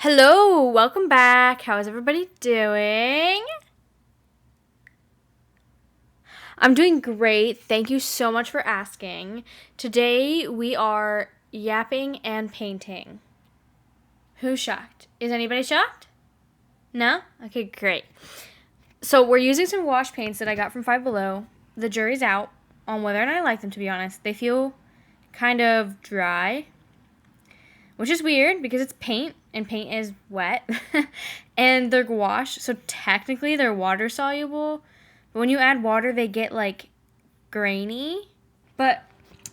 Hello, welcome back. How is everybody doing? I'm doing great. Thank you so much for asking. Today we are yapping and painting. Who's shocked? Is anybody shocked? No? Okay, great. So we're using some wash paints that I got from Five Below. The jury's out on whether or not I like them, to be honest. They feel kind of dry, which is weird because it's paint and paint is wet. And they're gouache, so technically they're water soluble. But when you add water, they get like grainy. But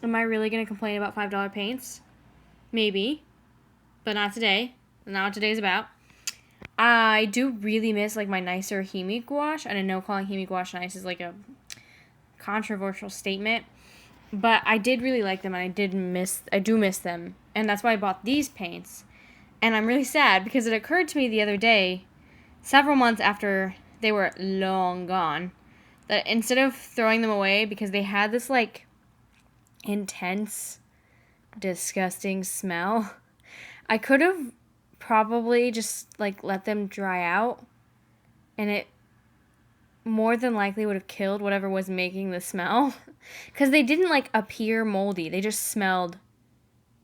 am I really going to complain about $5 paints? Maybe, but not today. Not what today's about. I do really miss like my nicer Hemi gouache. And I know calling Hemi gouache nice is like a controversial statement. But I did really like them, and I do miss them. And that's why I bought these paints. And I'm really sad because it occurred to me the other day, several months after they were long gone, that instead of throwing them away because they had this like intense, disgusting smell, I could have probably just like let them dry out, and it more than likely would have killed whatever was making the smell. Because they didn't like appear moldy. They just smelled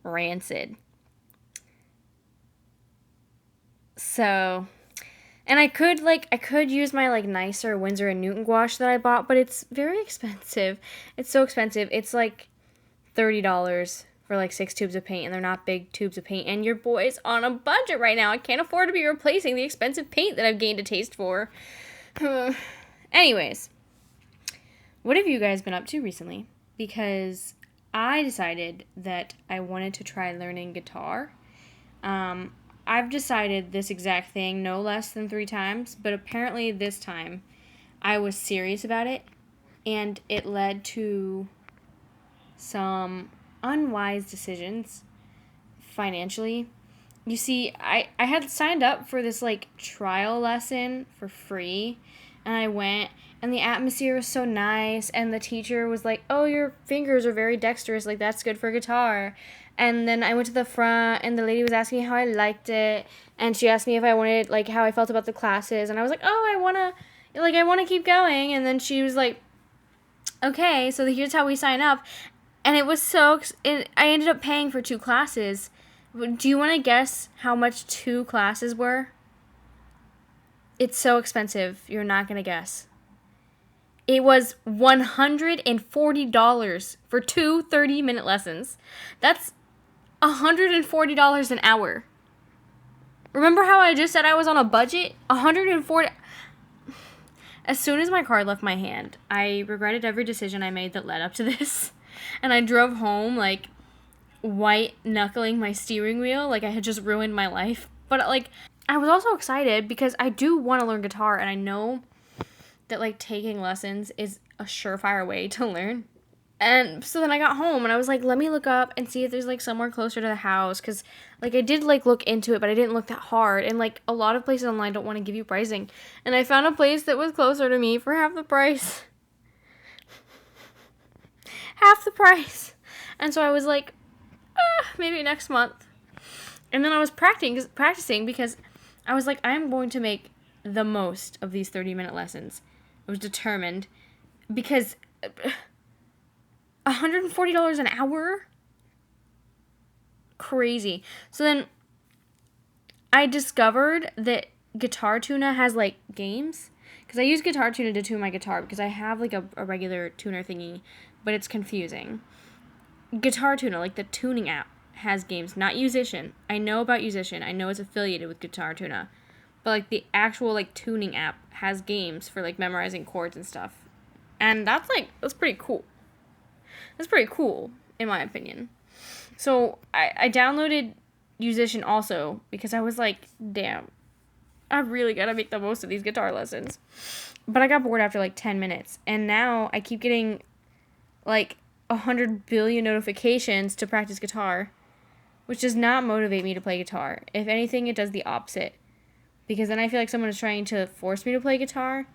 rancid. So, and I could use my like nicer Winsor & Newton gouache that I bought, but it's very expensive. It's so expensive. It's like $30 for like 6 tubes of paint, and they're not big tubes of paint. And your boy's on a budget right now. I can't afford to be replacing the expensive paint that I've gained a taste for. Anyways, what have you guys been up to recently? Because I decided that I wanted to try learning guitar. I've decided this exact thing no less than 3 times, but apparently this time I was serious about it, and it led to some unwise decisions financially. You see, I had signed up for this like trial lesson for free, and I went, and the atmosphere was so nice, and the teacher was like, oh, your fingers are very dexterous, like that's good for guitar. And then I went to the front, and the lady was asking me how I liked it, and she asked me if I wanted, like, how I felt about the classes, and I was like, oh, I want to keep going. And then she was like, okay, so here's how we sign up. And it was I ended up paying for 2 classes. Do you want to guess how much 2 classes were? It's so expensive, you're not going to guess. It was $140 for 2 30-minute lessons. That's $140 an hour. Remember how I just said I was on a budget? $140. As soon as my card left my hand, I regretted every decision I made that led up to this. And I drove home like white knuckling my steering wheel, like I had just ruined my life. But like I was also excited because I do want to learn guitar, and I know that like taking lessons is a surefire way to learn. And so then I got home, and I was like, let me look up and see if there's like somewhere closer to the house, because like I did like look into it, but I didn't look that hard, and like a lot of places online don't want to give you pricing, and I found a place that was closer to me for half the price. Half the price. And so I was like, maybe next month. And then I was practicing because I was like, I'm going to make the most of these 30-minute lessons. I was determined because $140 an hour? Crazy. So then I discovered that Guitar Tuna has like games, because I use Guitar Tuna to tune my guitar because I have like a regular tuner thingy, but it's confusing. Guitar Tuna, like the tuning app, has games, not Musician. I know about Musician. I know it's affiliated with Guitar Tuna. But like the actual like tuning app has games for like memorizing chords and stuff. And that's pretty cool. That's pretty cool, in my opinion. So I downloaded Musician also because I was like, damn, I really gotta make the most of these guitar lessons. But I got bored after like 10 minutes. And now I keep getting like 100 billion notifications to practice guitar, which does not motivate me to play guitar. If anything, it does the opposite. Because then I feel like someone is trying to force me to play guitar,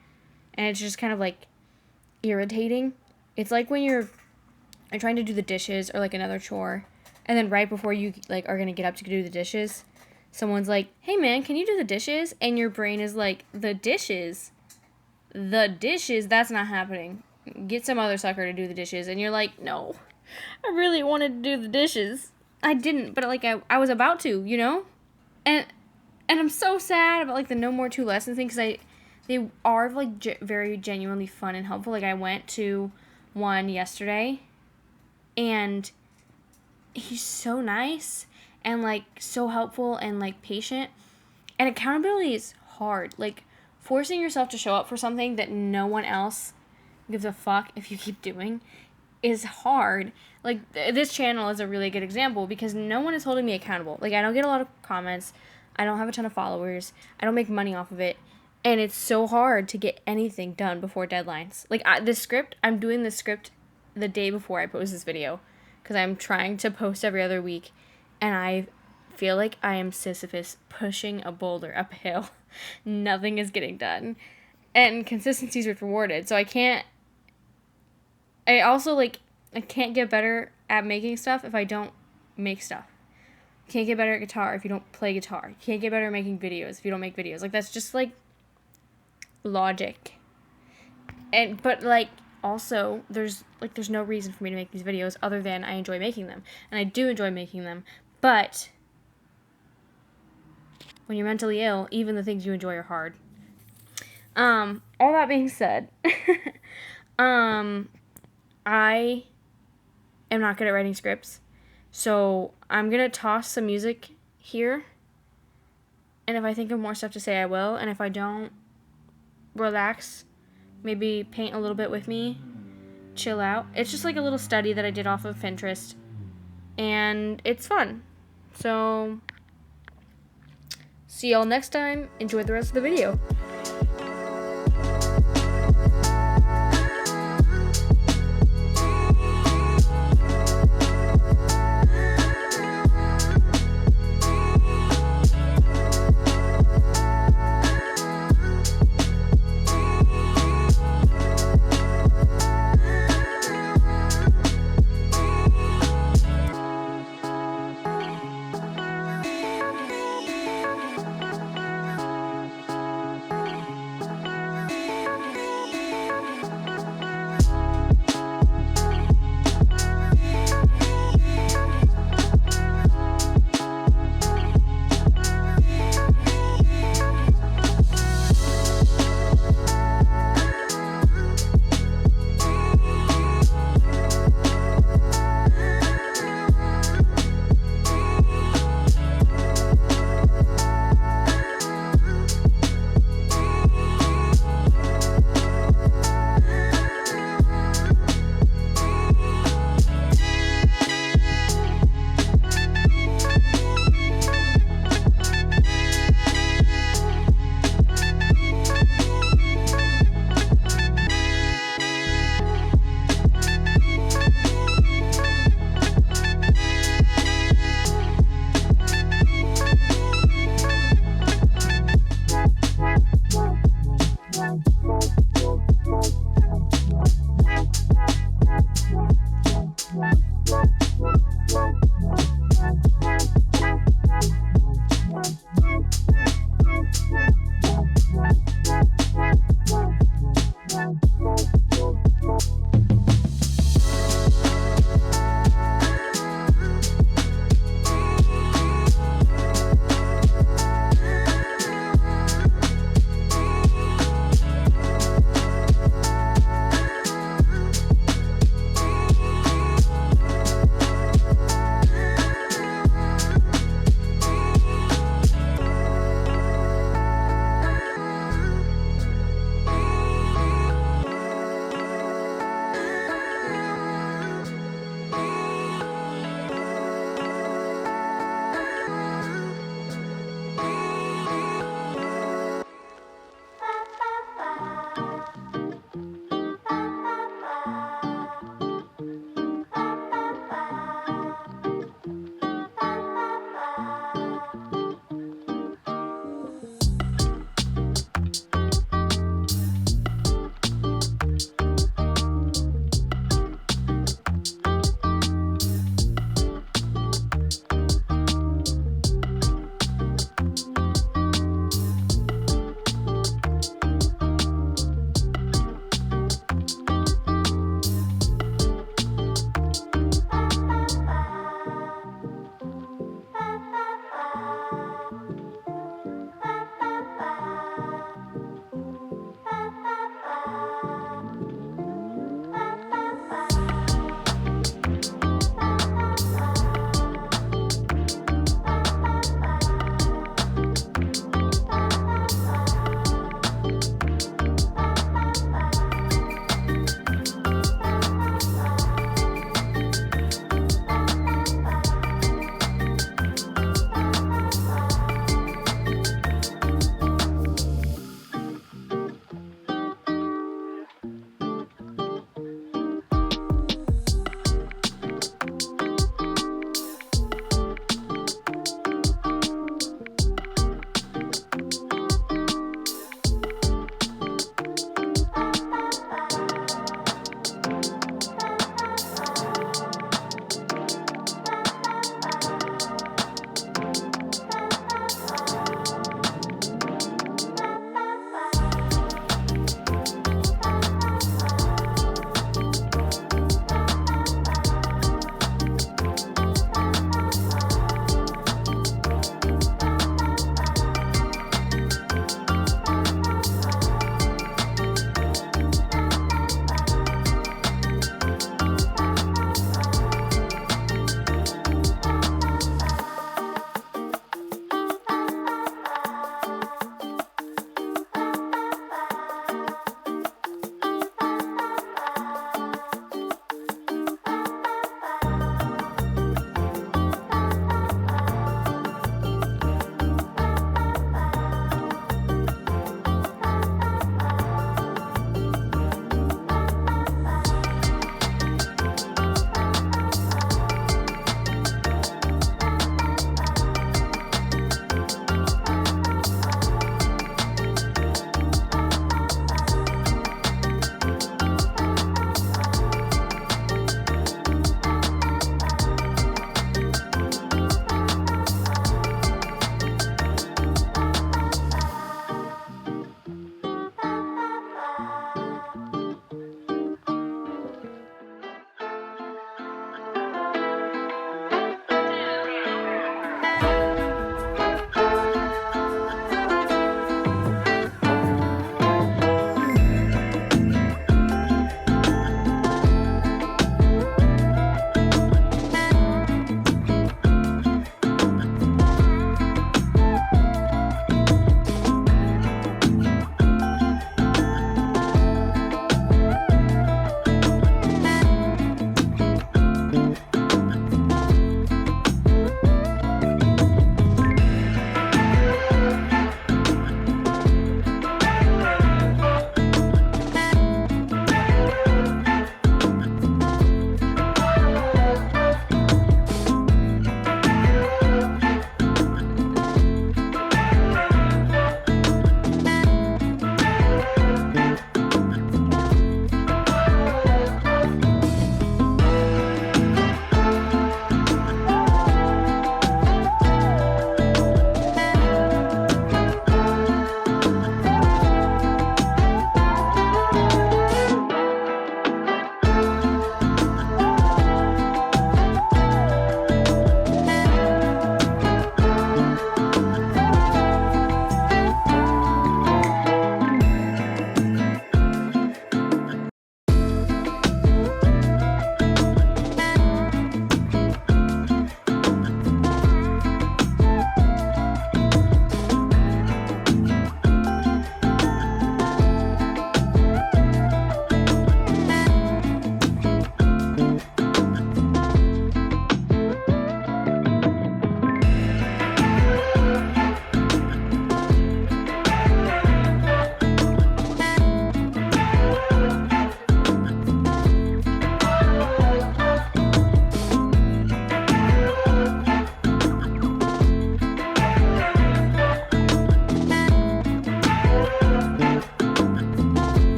and it's just kind of like irritating. It's like when you're trying to do the dishes or like another chore, and then right before you like are gonna get up to do the dishes, someone's like, hey man, can you do the dishes? And your brain is like, the dishes? That's not happening. Get some other sucker to do the dishes. And you're like, no, I really wanted to do the dishes. I didn't, but like I was about to, you know? And I'm so sad about like the no more 2 lessons thing, because they are like very genuinely fun and helpful. Like I went to one yesterday, and he's so nice and like so helpful and like patient. And accountability is hard. Like forcing yourself to show up for something that no one else gives a fuck if you keep doing is hard. Like this channel is a really good example, because no one is holding me accountable. Like I don't get a lot of comments. I don't have a ton of followers. I don't make money off of it. And it's so hard to get anything done before deadlines. Like I'm doing this script the day before I post this video, because I'm trying to post every other week, and I feel like I am Sisyphus pushing a boulder uphill. Nothing is getting done. And consistency is rewarded. So I can't get better at making stuff if I don't make stuff. Can't get better at guitar if you don't play guitar. Can't get better at making videos if you don't make videos. Like that's just like logic. But like also there's no reason for me to make these videos other than I enjoy making them. And I do enjoy making them. But when you're mentally ill, even the things you enjoy are hard. All that being said, I am not good at writing scripts. So I'm going to toss some music here. And if I think of more stuff to say, I will. And if I don't, relax. Maybe paint a little bit with me. Chill out. It's just like a little study that I did off of Pinterest. And it's fun. So see y'all next time. Enjoy the rest of the video.